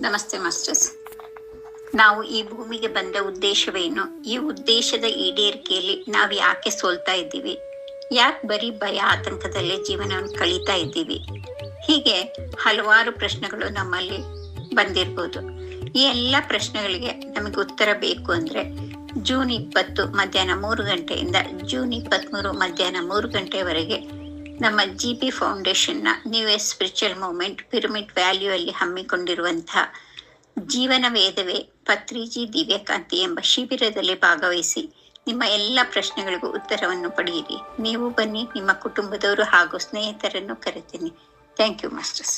ನಮಸ್ತೆ ಮಾಸ್ಟರ್ಸ್. ನಾವು ಈ ಭೂಮಿಗೆ ಬಂದ ಉದ್ದೇಶವೇನು? ಈ ಉದ್ದೇಶದ ಈಡೇರಿಕೆಯಲ್ಲಿ ನಾವು ಯಾಕೆ ಸೋಲ್ತಾ ಇದ್ದೀವಿ? ಯಾಕೆ ಬರೀ ಭಯ ಆತಂಕದಲ್ಲೇ ಜೀವನವನ್ನು ಕಳೀತಾ ಇದ್ದೀವಿ? ಹೀಗೆ ಹಲವಾರು ಪ್ರಶ್ನೆಗಳು ನಮ್ಮಲ್ಲಿ ಬಂದಿರ್ಬೋದು. ಈ ಎಲ್ಲ ಪ್ರಶ್ನೆಗಳಿಗೆ ನಮಗೆ ಉತ್ತರ ಬೇಕು ಅಂದರೆ ಜೂನ್ 20 ಮಧ್ಯಾಹ್ನ 3 ಗಂಟೆಯಿಂದ ಜೂನ್ 23 ಮಧ್ಯಾಹ್ನ 3 ಗಂಟೆವರೆಗೆ ನಮ್ಮ GP ಫೌಂಡೇಶನ್ನ new age spiritual movement pyramid valley ಅಲ್ಲಿ ಹಮ್ಮಿಕೊಂಡಿರುವಂತಹ ಜೀವನ ವೇದವೇ ಪತ್ರಿಜಿ ದಿವ್ಯಕಾಂತಿ ಎಂಬ ಶಿಬಿರದಲ್ಲಿ ಭಾಗವಹಿಸಿ ನಿಮ್ಮ ಎಲ್ಲ ಪ್ರಶ್ನೆಗಳಿಗೂ ಉತ್ತರವನ್ನು ಪಡೆಯಿರಿ. ನೀವು ಬನ್ನಿ, ನಿಮ್ಮ ಕುಟುಂಬದವರು ಹಾಗೂ ಸ್ನೇಹಿತರನ್ನು ಕರೆತೀನಿ. Thank you masters.